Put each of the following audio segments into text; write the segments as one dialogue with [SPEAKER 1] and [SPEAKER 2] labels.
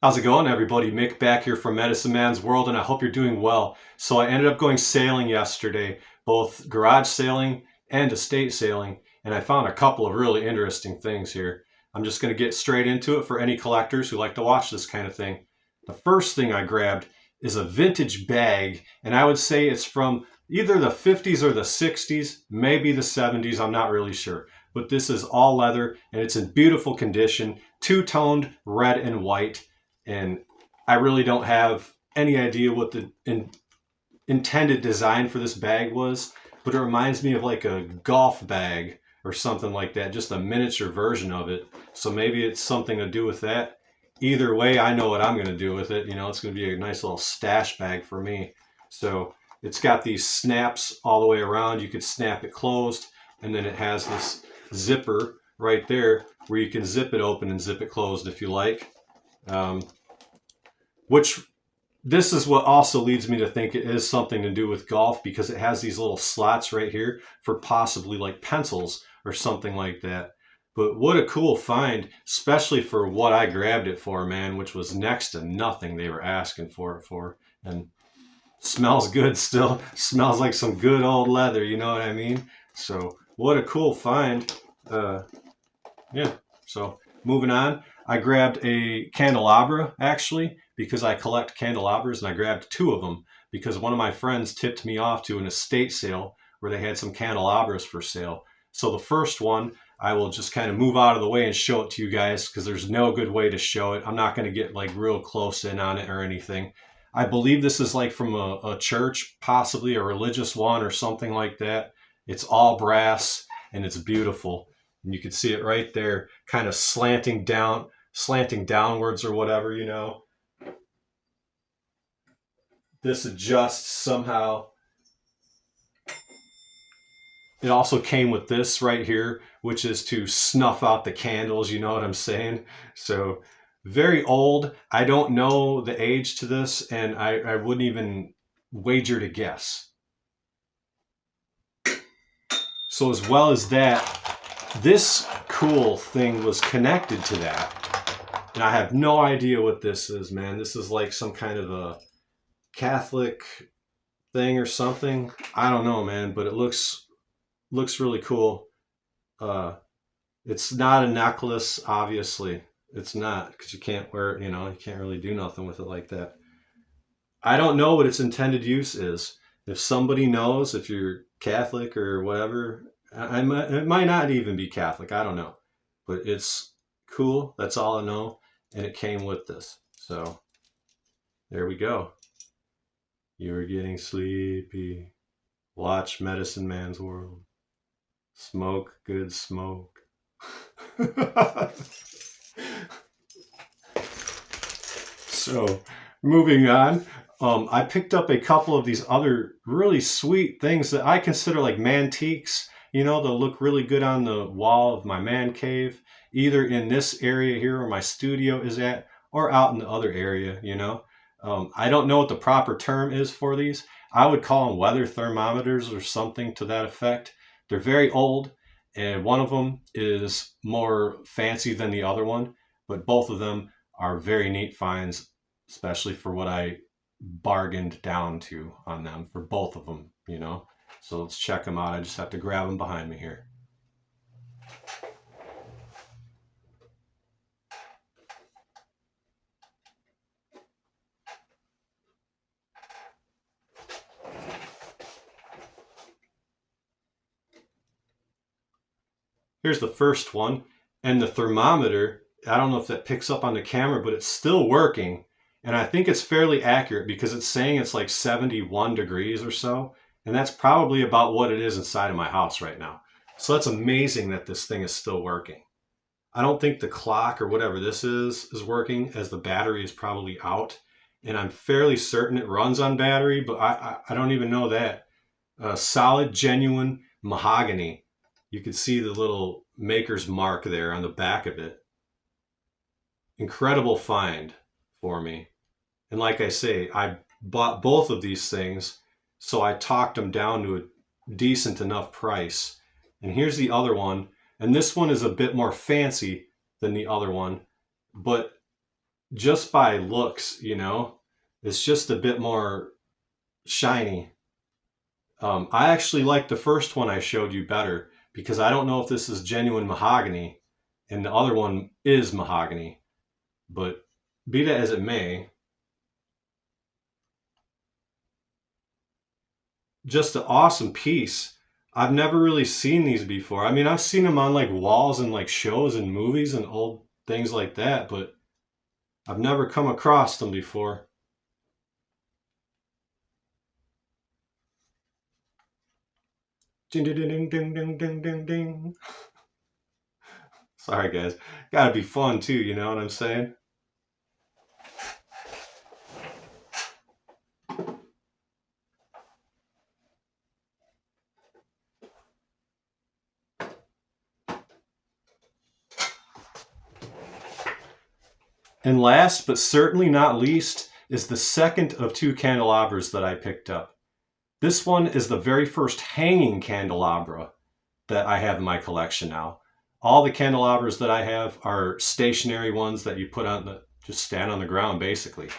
[SPEAKER 1] How's it going, everybody? Mick back here from Medicine Man's World, and I hope you're doing well. So I ended up going sailing yesterday, both garage sailing and estate sailing, and I found a couple of really interesting things here. I'm just going to get straight into it for any collectors who like to watch this kind of thing. The first thing I grabbed is a vintage bag, and I would say it's from either the 50s or the 60s, maybe the 70s, I'm not really sure. But this is all leather, and it's in beautiful condition, two-toned red and white, and I really don't have any idea what the intended design for this bag was, but it reminds me of like a golf bag or something like that, just a miniature version of it. So maybe it's something to do with that. Either way, I know what I'm going to do with it. You know, it's going to be a nice little stash bag for me. So it's got these snaps all the way around. You could snap it closed, and then it has this zipper right there where you can zip it open and zip it closed if you like. Um, which this is what also leads me to think it is something to do with golf, because it has these little slots right here for possibly like pencils or something like that. But what a cool find, especially for what I grabbed it for, man, which was next to nothing they were asking for it for. And smells good still. Smells like some good old leather, you know what I mean? So what a cool find. Uh, yeah. So moving on, I grabbed a candelabra actually because I collect candelabras, and I grabbed two of them because one of my friends tipped me off to an estate sale where they had some candelabras for sale. So the first one, I will just kind of move out of the way and show it to you guys because there's no good way to show it. I'm not going to get like real close in on it or anything. I believe this is like from a church, possibly a religious one or something like that. It's all brass and it's beautiful. And you can see it right there, kind of slanting downwards or whatever, you know. This adjusts somehow. It also came with this right here, which is to snuff out the candles, you know what I'm saying? So very old. I don't know the age to this, and I wouldn't even wager to guess. So as well as that, this cool thing was connected to that. And I have no idea what this is, man. This is like some kind of a Catholic thing or something. I don't know, man, but it looks really cool. Uh, it's not a necklace, obviously. It's not, because you can't wear it. You know, you can't really do nothing with it like that. I don't know what its intended use is. If somebody knows, if you're Catholic or whatever, it might not even be Catholic. I don't know, but it's cool. That's all I know, and it came with this. So there we go. You're getting sleepy. Watch Medicine Man's World. Smoke good smoke. So, moving on, I picked up a couple of these other really sweet things that I consider like mantiques. You know, they'll look really good on the wall of my man cave, either in this area here where my studio is at, or out in the other area, you know. I don't know what the proper term is for these. I would call them weather thermometers or something to that effect. They're very old, and one of them is more fancy than the other one, but both of them are very neat finds, especially for what I bargained down to on them for both of them, you know. So let's check them out. I just have to grab them behind me here. Here's the first one, and the thermometer, I don't know if that picks up on the camera, but it's still working. And I think it's fairly accurate because it's saying it's like 71 degrees or so. And that's probably about what it is inside of my house right now. So that's amazing that this thing is still working. I don't think the clock or whatever this is working, as the battery is probably out. And I'm fairly certain it runs on battery, but I don't even know that. Solid, genuine mahogany. You can see the little maker's mark there on the back of it. Incredible find for me. And like I say, I bought both of these things, so I talked them down to a decent enough price. And here's the other one. And this one is a bit more fancy than the other one, but just by looks, you know, it's just a bit more shiny. I actually like the first one I showed you better because I don't know if this is genuine mahogany and the other one is mahogany, but be that as it may, just an awesome piece. I've never really seen these before. I mean, I've seen them on like walls and like shows and movies and old things like that, but I've never come across them before. Ding, ding, ding, ding, ding, ding, ding, ding. Sorry, guys. Gotta be fun too, you know what I'm saying? And last but certainly not least is the second of two candelabras that I picked up. This one is the very first hanging candelabra that I have in my collection now. All the candelabras that I have are stationary ones that you put on the, just stand on the ground basically.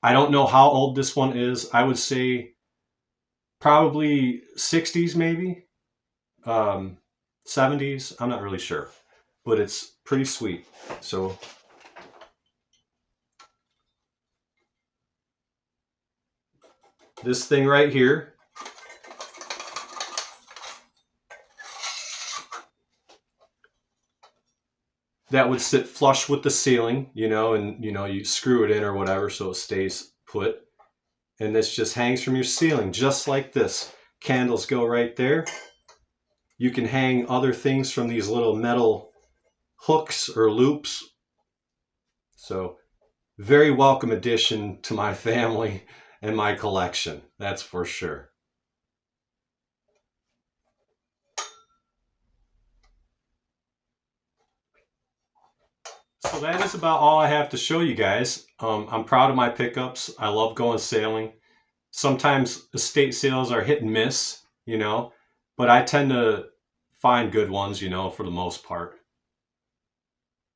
[SPEAKER 1] I don't know how old this one is. I would say probably 60s maybe, 70s. I'm not really sure, but it's pretty sweet. So this thing right here, that would sit flush with the ceiling, you know, and you know, you screw it in or whatever so it stays put. And this just hangs from your ceiling just like this. Candles go right there. You can hang other things from these little metal hooks or loops. So very welcome addition to my family and my collection, that's for sure. So that is about all I have to show you guys. I'm proud of my pickups. I love going sailing. Sometimes estate sales are hit and miss, you know, but I tend to find good ones, you know, for the most part.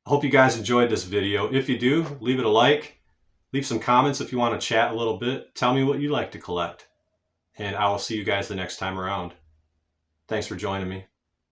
[SPEAKER 1] I hope you guys enjoyed this video. If you do, leave it a like. Leave some comments if you want to chat a little bit. Tell me what you like to collect. And I will see you guys the next time around. Thanks for joining me.